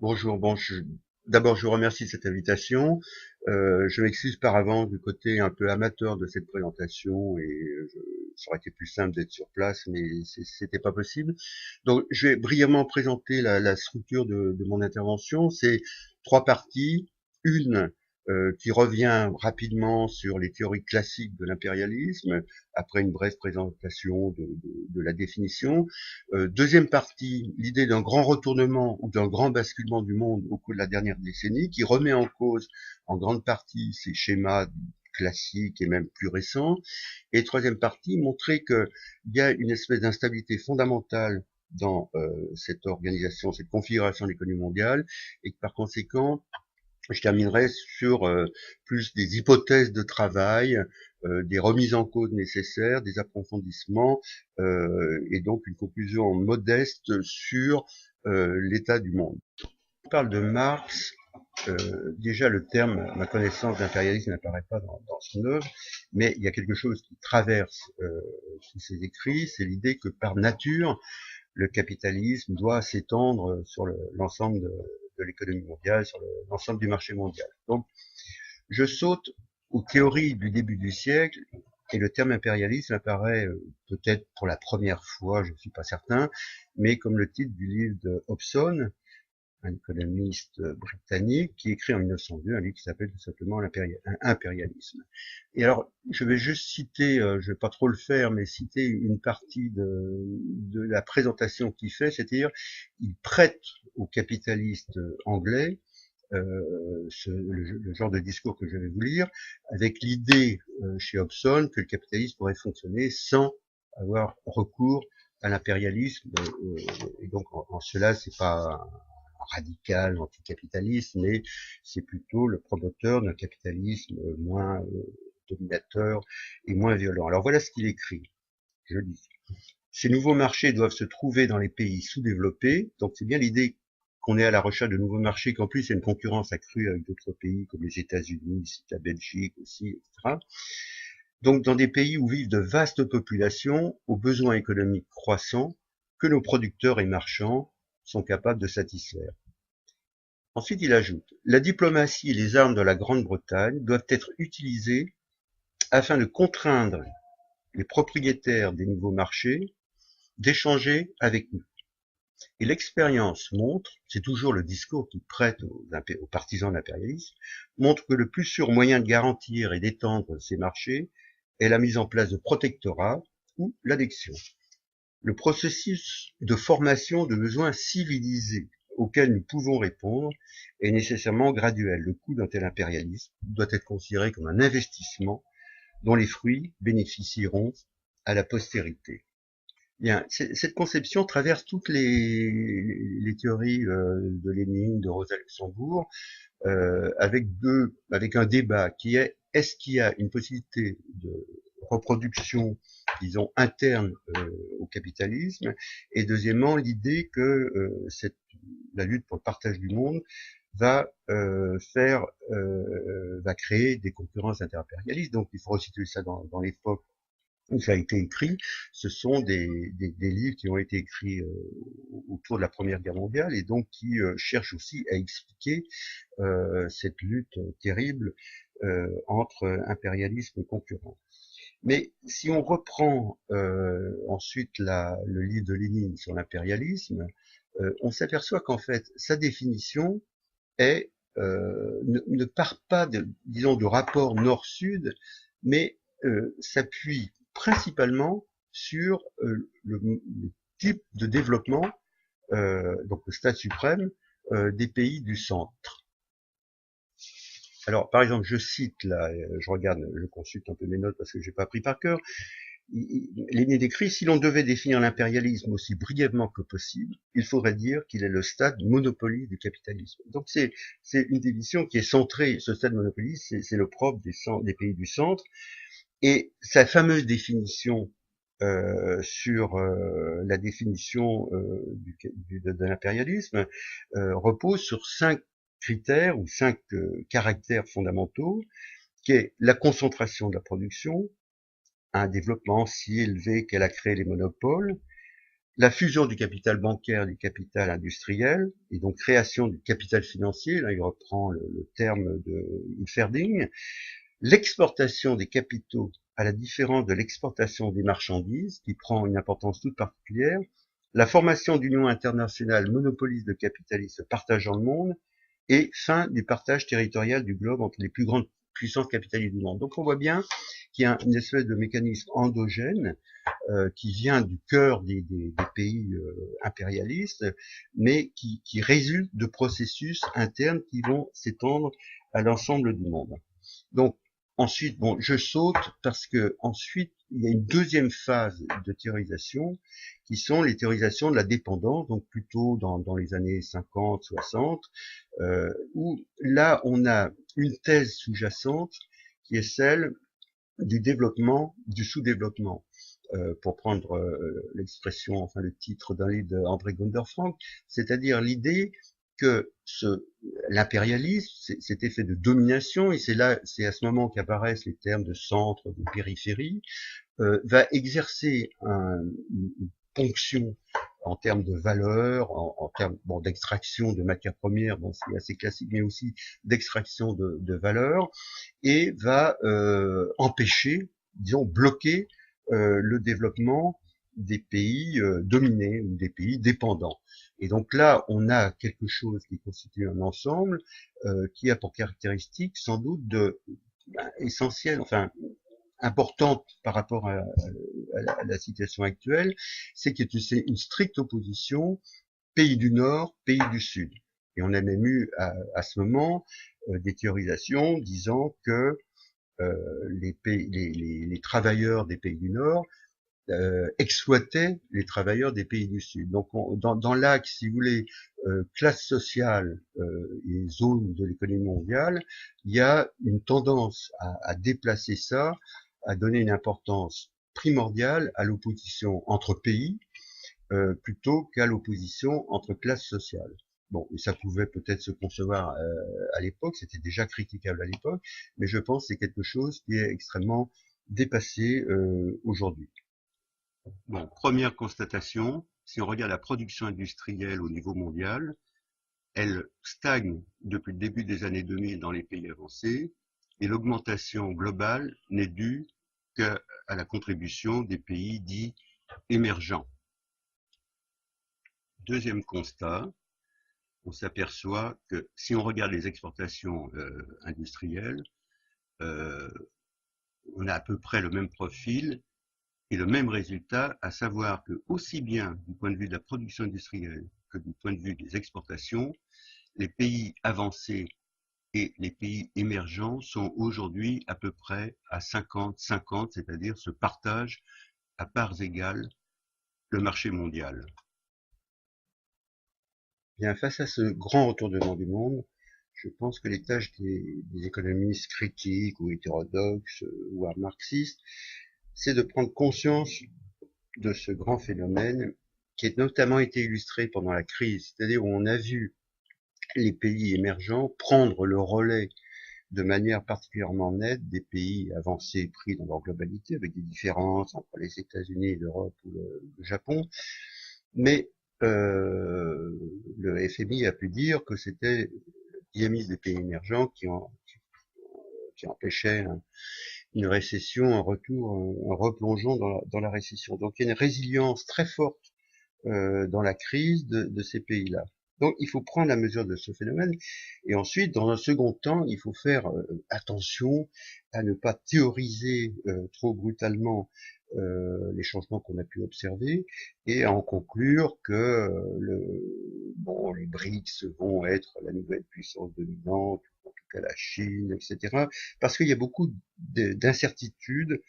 Bonjour, d'abord je vous remercie de cette invitation. Je m'excuse par avance du côté un peu amateur de cette présentation et ça aurait été plus simple d'être sur place, mais c'était pas possible. Donc je vais brièvement présenter la structure de mon intervention. C'est trois parties. Une qui revient rapidement sur les théories classiques de l'impérialisme, après une brève présentation de la définition. Deuxième partie, l'idée d'un grand retournement ou d'un grand basculement du monde au cours de la dernière décennie, qui remet en cause en grande partie ces schémas classiques et même plus récents. Et troisième partie, montrer qu'il y a une espèce d'instabilité fondamentale dans cette organisation, cette configuration de l'économie mondiale, et que par conséquent, je terminerai sur plus des hypothèses de travail, des remises en cause nécessaires, des approfondissements, et donc une conclusion modeste sur l'état du monde. On parle de Marx. Déjà, le terme, ma connaissance d'impérialisme n'apparaît pas dans son œuvre, mais il y a quelque chose qui traverse tous ses écrits, c'est l'idée que par nature, le capitalisme doit s'étendre sur l'ensemble de l'économie mondiale, sur l'ensemble du marché mondial. Donc, je saute aux théories du début du siècle, et le terme impérialisme apparaît peut-être pour la première fois, je ne suis pas certain, mais comme le titre du livre de Hobson, un économiste britannique, qui écrit en 1902 un livre qui s'appelle tout simplement Impérialisme. Et alors, je vais juste citer, je vais pas trop le faire, mais citer une partie de la présentation qu'il fait, c'est-à-dire, il prête aux capitalistes anglais le genre de discours que je vais vous lire, avec l'idée chez Hobson que le capitalisme pourrait fonctionner sans avoir recours à l'impérialisme. Et donc, en cela, c'est pas radical, anticapitaliste, mais c'est plutôt le promoteur d'un capitalisme moins dominateur et moins violent. Alors voilà ce qu'il écrit. Je lis. Ces nouveaux marchés doivent se trouver dans les pays sous-développés. Donc c'est bien l'idée qu'on est à la recherche de nouveaux marchés, qu'en plus il y a une concurrence accrue avec d'autres pays comme les États-Unis, la Belgique aussi, etc. Donc dans des pays où vivent de vastes populations, aux besoins économiques croissants, que nos producteurs et marchands sont capables de satisfaire. Ensuite, il ajoute: la diplomatie et les armes de la Grande-Bretagne doivent être utilisées afin de contraindre les propriétaires des nouveaux marchés d'échanger avec nous. Et l'expérience montre, c'est toujours le discours qui prête aux partisans de l'impérialisme, montre que le plus sûr moyen de garantir et d'étendre ces marchés est la mise en place de protectorats ou l'addiction. Le processus de formation de besoins civilisés auquel nous pouvons répondre est nécessairement graduel. Le coût d'un tel impérialisme doit être considéré comme un investissement dont les fruits bénéficieront à la postérité. Bien, cette conception traverse toutes les théories de Lénine, de Rosa Luxembourg, avec un débat qui est-ce qu'il y a une possibilité de reproduction, disons, interne au capitalisme, et deuxièmement, l'idée que la lutte pour le partage du monde va va créer des concurrences interimpérialistes. Donc il faut resituer ça dans l'époque où ça a été écrit. Ce sont des livres qui ont été écrits autour de la Première Guerre mondiale et donc qui cherchent aussi à expliquer cette lutte terrible entre impérialisme et concurrence. Mais si on reprend ensuite le livre de Lénine sur l'impérialisme, on s'aperçoit qu'en fait sa définition ne part pas disons, du rapport nord-sud, mais s'appuie principalement sur le type de développement, donc le stade suprême, des pays du centre. Alors, par exemple, je cite là, je regarde, je consulte un peu mes notes parce que j'ai pas pris par cœur. Lénine écrit: si l'on devait définir l'impérialisme aussi brièvement que possible, il faudrait dire qu'il est le stade monopoly du capitalisme. Donc c'est une définition qui est centrée, ce stade monopoly, c'est le propre des pays du centre, et sa fameuse définition sur la définition de l'impérialisme repose sur 5 critères ou 5 caractères fondamentaux, qui est la concentration de la production, un développement si élevé qu'elle a créé les monopoles, la fusion du capital bancaire et du capital industriel, et donc création du capital financier, là il reprend le terme de Ferding, l'exportation des capitaux à la différence de l'exportation des marchandises, qui prend une importance toute particulière, la formation d'unions internationales monopolistes de capitalistes partageant le monde, et fin du partage territorial du globe entre les plus grandes puissances capitalistes du monde. Donc on voit bien qu'il y a une espèce de mécanisme endogène qui vient du cœur des pays impérialistes, mais qui résulte de processus internes qui vont s'étendre à l'ensemble du monde. Donc ensuite, bon, je saute parce que ensuite il y a une deuxième phase de théorisation qui sont les théorisations de la dépendance, donc plutôt dans les années 50, 60, où là on a une thèse sous-jacente qui est celle du développement, du sous-développement. Pour prendre l'expression, enfin le titre d'un livre d'André Gunder Frank, c'est-à-dire l'idée que l'impérialisme, cet effet de domination, et c'est à ce moment qu'apparaissent les termes de centre, de périphérie, va exercer une ponction en termes de valeur, en termes d'extraction de matières premières, c'est assez classique, mais aussi d'extraction de valeur, et va empêcher, disons, bloquer le développement des pays dominés ou des pays dépendants. Et donc là, on a quelque chose qui constitue un ensemble qui a pour caractéristique sans doute essentiel, enfin importante par rapport à la situation actuelle, c'est que c'est une stricte opposition pays du Nord, pays du Sud. Et on a même eu à ce moment des théorisations disant que les travailleurs des pays du Nord exploitaient les travailleurs des pays du Sud. Donc dans l'axe, si vous voulez, classe sociale et zone de l'économie mondiale, il y a une tendance à déplacer ça, à donner une importance primordiale à l'opposition entre pays plutôt qu'à l'opposition entre classes sociales. Bon, et ça pouvait peut-être se concevoir à l'époque, c'était déjà critiquable à l'époque, mais je pense que c'est quelque chose qui est extrêmement dépassé aujourd'hui. Bon, première constatation, si on regarde la production industrielle au niveau mondial, elle stagne depuis le début des années 2000 dans les pays avancés, et l'augmentation globale n'est due qu'à la contribution des pays dits émergents. Deuxième constat, on s'aperçoit que si on regarde les exportations industrielles, euh, on a à peu près le même profil et le même résultat, à savoir que aussi bien du point de vue de la production industrielle que du point de vue des exportations, les pays avancés et les pays émergents sont aujourd'hui à peu près à 50-50, c'est-à-dire se partagent à parts égales le marché mondial. Bien, face à ce grand retournement du monde, je pense que les tâches des économistes critiques ou hétérodoxes ou marxistes, c'est de prendre conscience de ce grand phénomène qui a notamment été illustré pendant la crise, c'est-à-dire où on a vu les pays émergents prendre le relais de manière particulièrement nette des pays avancés pris dans leur globalité, avec des différences entre les États-Unis, l'Europe ou le Japon, mais le FMI a pu dire que c'était le dynamisme des pays émergents qui empêchait une récession, un retour, un replongeon dans la récession. Donc il y a une résilience très forte dans la crise de ces pays-là. Donc il faut prendre la mesure de ce phénomène et ensuite, dans un second temps, il faut faire attention à ne pas théoriser trop brutalement les changements qu'on a pu observer et à en conclure que les BRICS vont être la nouvelle puissance dominante, en tout cas la Chine, etc. Parce qu'il y a beaucoup d'incertitudes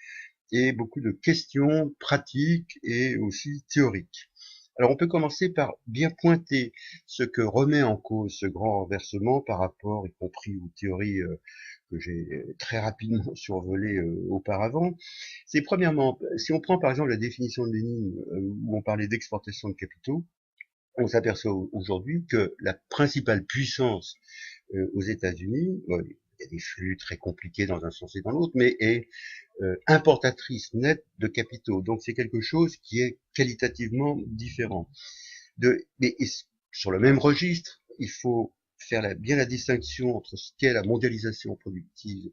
et beaucoup de questions pratiques et aussi théoriques. Alors on peut commencer par bien pointer ce que remet en cause ce grand renversement par rapport, y compris aux théories que j'ai très rapidement survolées auparavant. C'est premièrement, si on prend par exemple la définition de Lénine où on parlait d'exportation de capitaux, on s'aperçoit aujourd'hui que la principale puissance aux États-Unis, il y a des flux très compliqués dans un sens et dans l'autre, mais est importatrice nette de capitaux. Donc c'est quelque chose qui est qualitativement différent. Mais sur le même registre, il faut faire bien la distinction entre ce qu'est la mondialisation productive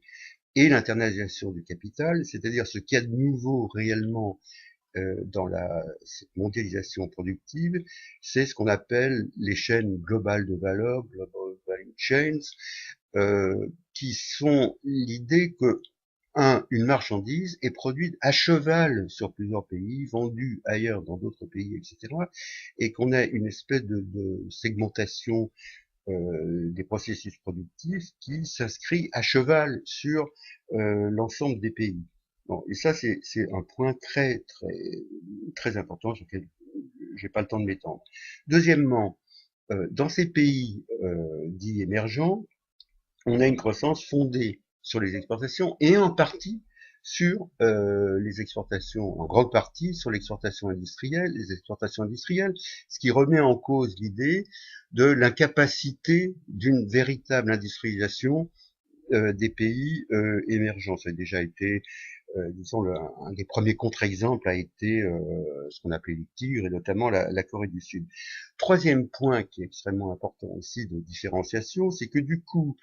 et l'internalisation du capital, c'est-à-dire ce qu'il y a de nouveau réellement dans cette mondialisation productive, c'est ce qu'on appelle les chaînes globales de valeur, global value chains, qui sont l'idée que une marchandise est produite à cheval sur plusieurs pays, vendue ailleurs dans d'autres pays, etc., et qu'on a une espèce de segmentation des processus productifs qui s'inscrit à cheval sur l'ensemble des pays. Bon, et ça, c'est un point très important sur lequel j'ai pas le temps de m'étendre. Deuxièmement, dans ces pays dits émergents, on a une croissance fondée sur les exportations et en partie sur les exportations, en grande partie sur l'exportation industrielle, les exportations industrielles, ce qui remet en cause l'idée de l'incapacité d'une véritable industrialisation des pays émergents. Ça a déjà été, disons, un des premiers contre-exemples a été ce qu'on appelait les tigres, et notamment la Corée du Sud. Troisième point qui est extrêmement important aussi de différenciation, c'est que du coup,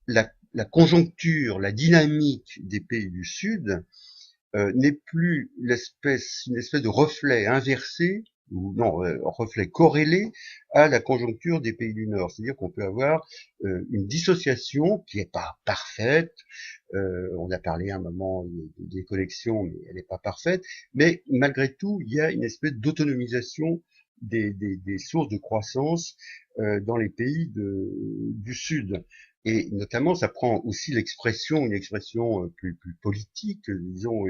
la conjoncture, la dynamique des pays du Sud n'est plus une espèce de reflet inversé ou non, reflet corrélé à la conjoncture des pays du Nord. C'est-à-dire qu'on peut avoir une dissociation qui n'est pas parfaite. On a parlé à un moment des connexions, mais elle n'est pas parfaite. Mais malgré tout, il y a une espèce d'autonomisation des sources de croissance dans les pays du Sud. Et notamment, ça prend aussi une expression plus politique, disons,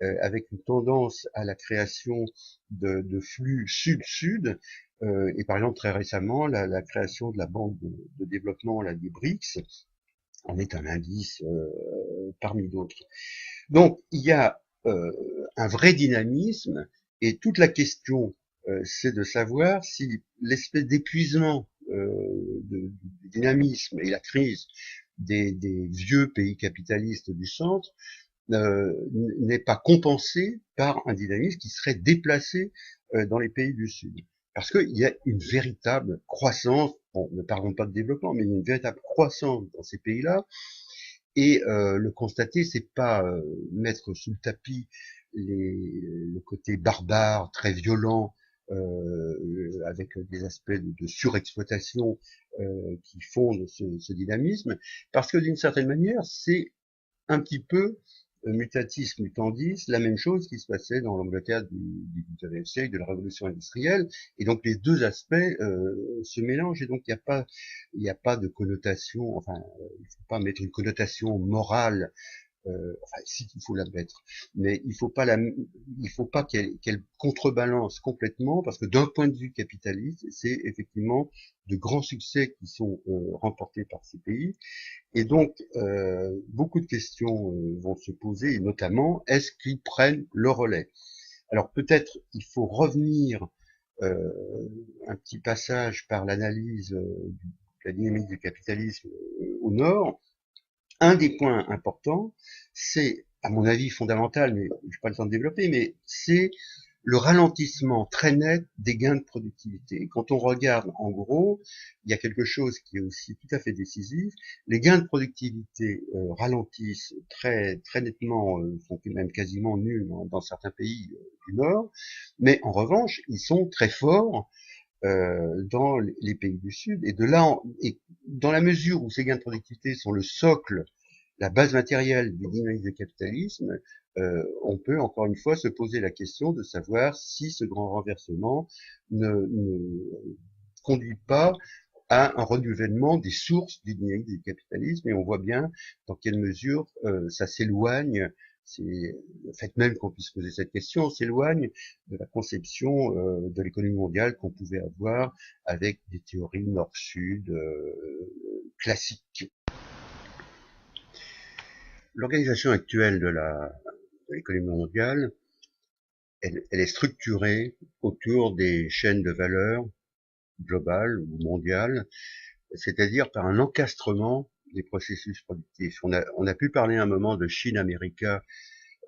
avec une tendance à la création de flux sud-sud. Et par exemple, très récemment, la création de la banque de développement, des BRICS, en est un indice parmi d'autres. Donc, il y a un vrai dynamisme, et toute la question, c'est de savoir si l'espèce d'épuisement du dynamisme et la crise des vieux pays capitalistes du centre n'est pas compensé par un dynamisme qui serait déplacé dans les pays du Sud. Parce qu'il y a une véritable croissance, bon, ne parlons pas de développement, mais il y a une véritable croissance dans ces pays-là, et le constater, c'est pas mettre sous le tapis le côté barbare, très violent, avec des aspects de surexploitation qui fondent ce dynamisme, parce que d'une certaine manière, c'est un petit peu mutatis mutandis, la même chose qui se passait dans l'Angleterre du XIXe siècle, de la révolution industrielle, et donc les deux aspects se mélangent, et donc il n'y a pas de connotation, enfin, il ne faut pas mettre une connotation morale, enfin, si il faut la mettre, mais il faut pas qu'elle contrebalance complètement, parce que d'un point de vue capitaliste, c'est effectivement de grands succès qui sont remportés par ces pays. Et donc, beaucoup de questions vont se poser, et notamment, est-ce qu'ils prennent le relais? Alors peut-être il faut revenir euh, un petit passage par l'analyse de la dynamique du capitalisme au Nord. Un des points importants, c'est, à mon avis fondamental, mais je n'ai pas le temps de développer, mais c'est le ralentissement très net des gains de productivité. Quand on regarde en gros, il y a quelque chose qui est aussi tout à fait décisif. Les gains de productivité ralentissent très nettement, sont même quasiment nuls dans certains pays du Nord, mais en revanche, ils sont très forts dans les pays du Sud. Et et dans la mesure où ces gains de productivité sont le socle, la base matérielle du dynamisme du capitalisme, on peut encore une fois se poser la question de savoir si ce grand renversement ne conduit pas à un renouvellement des sources du dynamisme du capitalisme, et on voit bien dans quelle mesure ça s'éloigne, c'est le fait même qu'on puisse poser cette question, s'éloigne de la conception de l'économie mondiale qu'on pouvait avoir avec des théories nord-sud classiques. L'organisation actuelle de l'économie mondiale, elle est structurée autour des chaînes de valeur globales ou mondiales, c'est-à-dire par un encastrement des processus productifs. On a pu parler un moment de Chine-América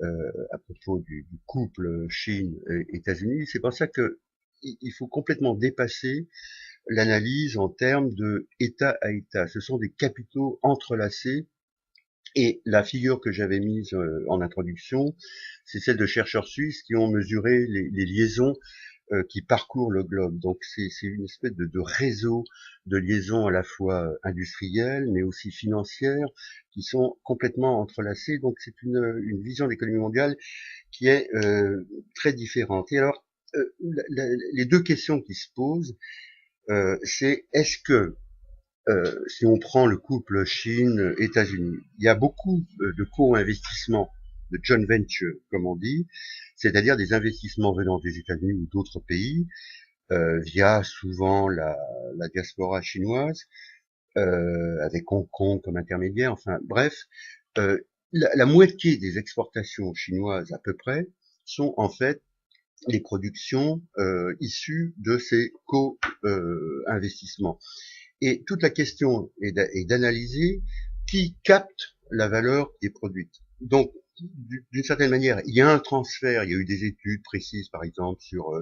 à propos du couple Chine-États-Unis. C'est pour ça que il faut complètement dépasser l'analyse en termes de État à État. Ce sont des capitaux entrelacés. Et la figure que j'avais mise en introduction, c'est celle de chercheurs suisses qui ont mesuré les liaisons qui parcourent le globe. Donc c'est une espèce de réseau de liaisons à la fois industrielles, mais aussi financières, qui sont complètement entrelacées. Donc c'est une vision d'économie mondiale qui est très différente. Et alors, les deux questions qui se posent, c'est est-ce que si on prend le couple Chine-États-Unis, il y a beaucoup de co-investissements, de joint venture, comme on dit, c'est-à-dire des investissements venant des États-Unis ou d'autres pays, via souvent la diaspora chinoise, avec Hong Kong comme intermédiaire, enfin bref, euh, la moitié des exportations chinoises à peu près sont en fait les productions issues de ces co-investissements. Et toute la question est d'analyser qui capte la valeur qui est produite. Donc, d'une certaine manière, il y a un transfert, il y a eu des études précises, par exemple, sur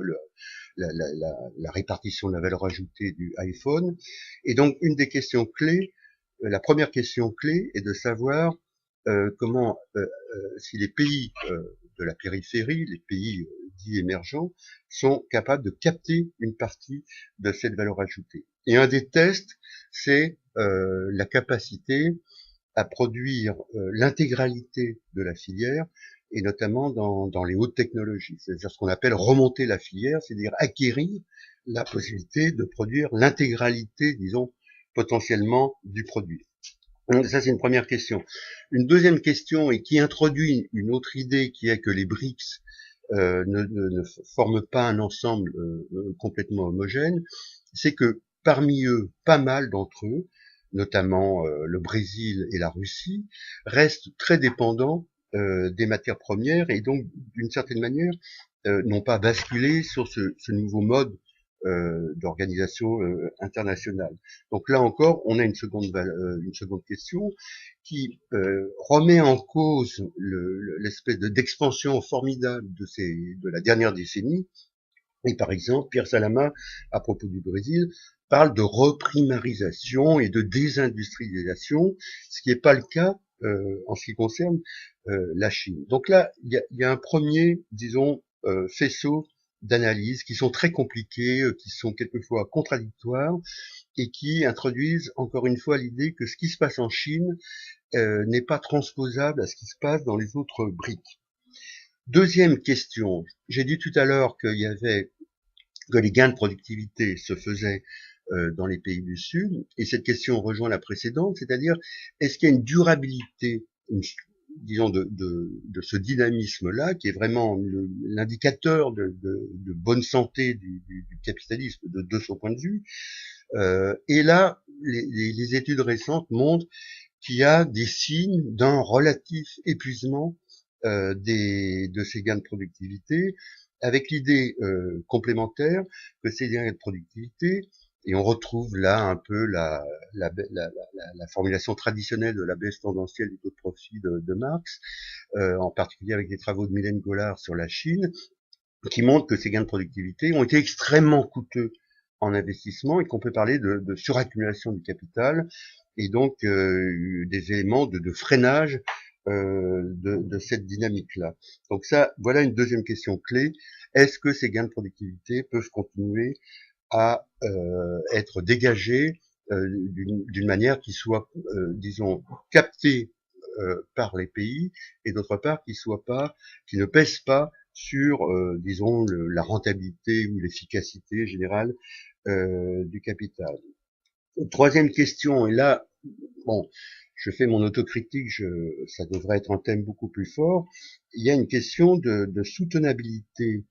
la répartition de la valeur ajoutée du iPhone. Et donc, une des questions clés, la première question clé est de savoir comment, si les pays de la périphérie, les pays dits émergents, sont capables de capter une partie de cette valeur ajoutée. Et un des tests, c'est la capacité à produire l'intégralité de la filière, et notamment dans les hautes technologies, c'est-à-dire ce qu'on appelle remonter la filière, c'est-à-dire acquérir la possibilité de produire l'intégralité, disons, potentiellement du produit. Donc ça, c'est une première question. Une deuxième question, et qui introduit une autre idée, qui est que les BRICS ne forment pas un ensemble complètement homogène, c'est que parmi eux, pas mal d'entre eux, notamment le Brésil et la Russie, restent très dépendants des matières premières et donc, d'une certaine manière, n'ont pas basculé sur ce nouveau mode d'organisation internationale. Donc là encore, on a une seconde question qui remet en cause l'espèce d'expansion formidable de la dernière décennie. Et par exemple, Pierre Salama, à propos du Brésil, parle de reprimarisation et de désindustrialisation, ce qui n'est pas le cas en ce qui concerne la Chine. Donc là, il y a un premier, disons, faisceau d'analyses qui sont très compliquées, qui sont quelquefois contradictoires et qui introduisent encore une fois l'idée que ce qui se passe en Chine n'est pas transposable à ce qui se passe dans les autres briques. Deuxième question, j'ai dit tout à l'heure qu'il y avait que les gains de productivité se faisaient dans les pays du Sud, et cette question rejoint la précédente, c'est-à-dire est-ce qu'il y a une durabilité, disons, de ce dynamisme-là, qui est vraiment l'indicateur de bonne santé du capitalisme de son point de vue. Et là, les études récentes montrent qu'il y a des signes d'un relatif épuisement de ces gains de productivité, avec l'idée complémentaire que ces gains de productivité, et on retrouve là un peu la formulation traditionnelle de la baisse tendancielle du taux de profit de Marx, en particulier avec des travaux de Mylène Gollard sur la Chine, qui montrent que ces gains de productivité ont été extrêmement coûteux en investissement et qu'on peut parler de suraccumulation du capital et donc des éléments de freinage de cette dynamique-là. Donc ça, voilà une deuxième question clé. Est-ce que ces gains de productivité peuvent continuer à être dégagés d'une manière qui soit, disons, captée par les pays et d'autre part qui ne pèse pas sur, disons, la rentabilité ou l'efficacité générale du capital. Troisième question, et là, bon, je fais mon autocritique, ça devrait être un thème beaucoup plus fort. Il y a une question de soutenabilité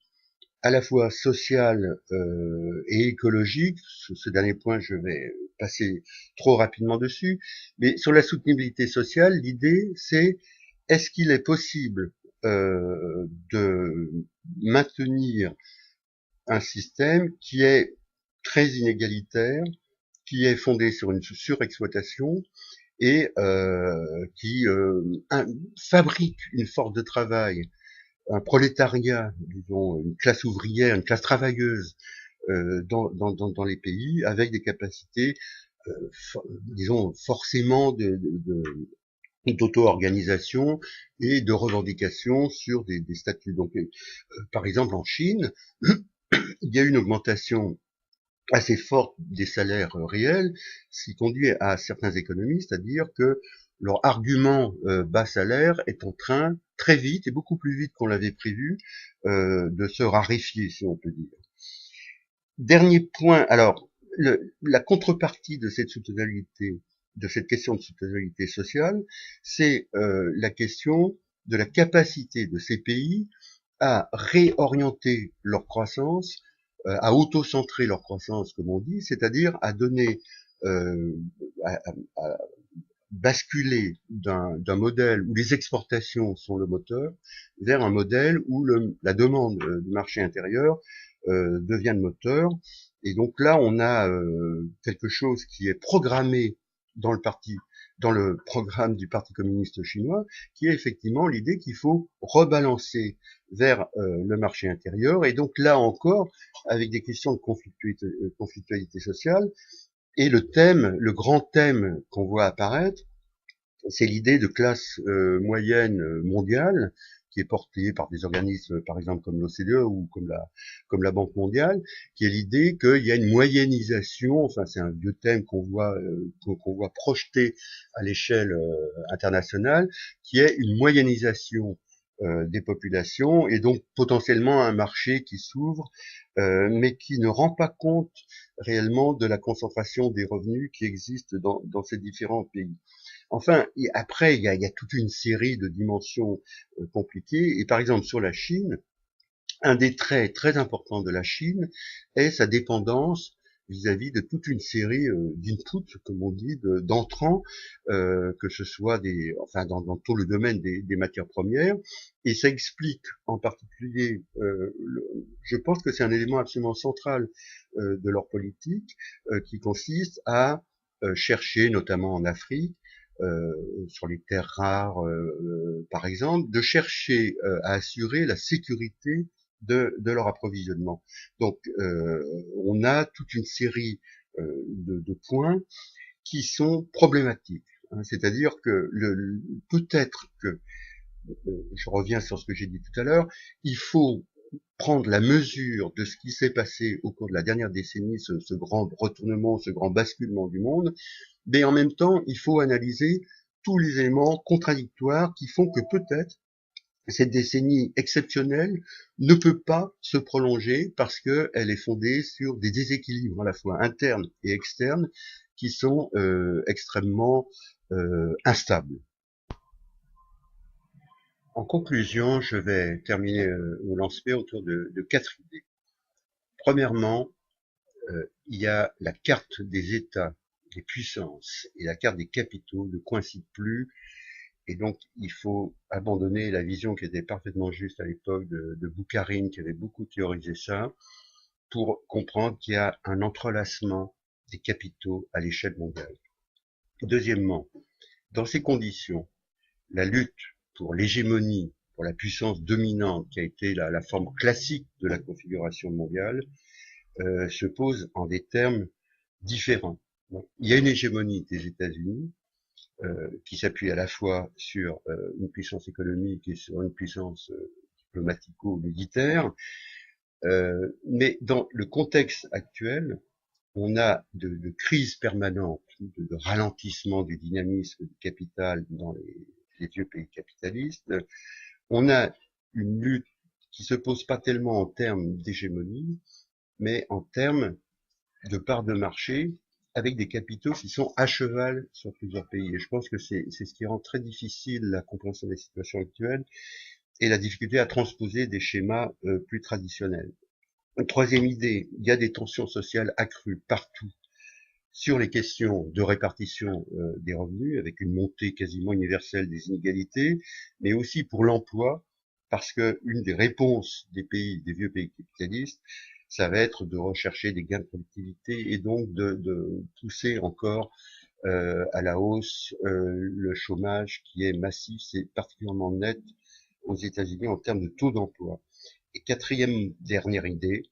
à la fois sociale et écologique. Ce dernier point, je vais passer trop rapidement dessus. Mais sur la soutenabilité sociale, l'idée, c'est est-ce qu'il est possible de maintenir un système qui est très inégalitaire, qui est fondé sur une surexploitation et qui fabrique une force de travail, un prolétariat, disons une classe ouvrière, une classe travailleuse dans les pays avec des capacités, disons forcément d'auto-organisation et de revendication sur des statuts. Donc, par exemple, en Chine, il y a une augmentation assez forte des salaires réels, ce qui conduit à certains économistes à dire que leur argument bas salaire est en train, très vite et beaucoup plus vite qu'on l'avait prévu, de se raréfier, si on peut dire. Dernier point, alors, la contrepartie de cette soutenabilité, de cette question de soutenabilité sociale, c'est la question de la capacité de ces pays à réorienter leur croissance, à auto-centrer leur croissance, comme on dit, c'est-à-dire à donner, euh, à basculer d'un modèle où les exportations sont le moteur vers un modèle où la demande du marché intérieur devient le moteur. Et donc là, on a quelque chose qui est programmé dans dans le programme du Parti communiste chinois, qui est effectivement l'idée qu'il faut rebalancer vers le marché intérieur. Et donc là encore, avec des questions de conflictualité sociale, et le grand thème qu'on voit apparaître, c'est l'idée de classe moyenne mondiale qui est portée par des organismes, par exemple comme l'OCDE ou comme la Banque mondiale, qui est l'idée qu'il y a une moyennisation. Enfin, c'est un vieux thème qu'on voit projeté à l'échelle internationale, qui est une moyennisation des populations et donc potentiellement un marché qui s'ouvre, mais qui ne rend pas compte réellement de la concentration des revenus qui existe dans ces différents pays. Enfin, après, il y a toute une série de dimensions compliquées. Et par exemple, sur la Chine, un des traits très importants de la Chine est sa dépendance vis-à-vis de toute une série d'inputs, comme on dit, d'entrants, que ce soit enfin, dans tout le domaine des matières premières. Et ça explique en particulier, je pense que c'est un élément absolument central de leur politique, qui consiste à chercher, notamment en Afrique, sur les terres rares, par exemple, de chercher à assurer la sécurité de leur approvisionnement. Donc, on a toute une série de points qui sont problématiques. Hein. C'est-à-dire que peut-être que, je reviens sur ce que j'ai dit tout à l'heure, il faut prendre la mesure de ce qui s'est passé au cours de la dernière décennie, ce grand retournement, ce grand basculement du monde, mais en même temps, il faut analyser tous les éléments contradictoires qui font que peut-être cette décennie exceptionnelle ne peut pas se prolonger parce qu'elle est fondée sur des déséquilibres à la fois internes et externes qui sont extrêmement instables. En conclusion, je vais terminer mon lancement autour de quatre idées. Premièrement, il y a la carte des États, des puissances et la carte des capitaux ne coïncident plus. Et donc, il faut abandonner la vision qui était parfaitement juste à l'époque de Boukharine, qui avait beaucoup théorisé ça, pour comprendre qu'il y a un entrelacement des capitaux à l'échelle mondiale. Deuxièmement, dans ces conditions, la lutte pour l'hégémonie, pour la puissance dominante, qui a été la forme classique de la configuration mondiale, se pose en des termes différents. Donc, il y a une hégémonie des États-Unis, qui s'appuie à la fois sur une puissance économique et sur une puissance diplomatico-militaire. Mais dans le contexte actuel, on a de crises permanentes, de ralentissement du dynamisme du capital dans les vieux pays capitalistes. On a une lutte qui se pose pas tellement en termes d'hégémonie, mais en termes de parts de marché avec des capitaux qui sont à cheval sur plusieurs pays. Et je pense que c'est ce qui rend très difficile la compréhension des situations actuelles et la difficulté à transposer des schémas plus traditionnels. Une troisième idée, il y a des tensions sociales accrues partout sur les questions de répartition des revenus, avec une montée quasiment universelle des inégalités, mais aussi pour l'emploi, parce que une des réponses des vieux pays capitalistes, ça va être de rechercher des gains de productivité et donc de pousser encore à la hausse, le chômage qui est massif, c'est particulièrement net aux États-Unis en termes de taux d'emploi. Et quatrième dernière idée,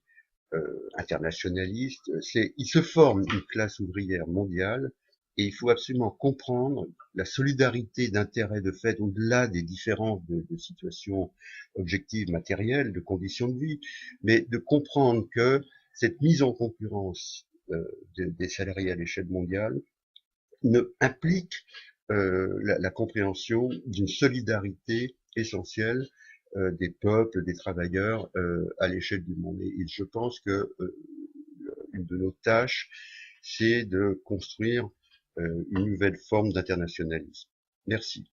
internationaliste, c'est il se forme une classe ouvrière mondiale et il faut absolument comprendre la solidarité d'intérêts de fait au-delà des différences de situations objectives matérielles, de conditions de vie, mais de comprendre que cette mise en concurrence des salariés à l'échelle mondiale implique la compréhension d'une solidarité essentielle des peuples, des travailleurs à l'échelle du monde. Et je pense que une de nos tâches, c'est de construire une nouvelle forme d'internationalisme. Merci.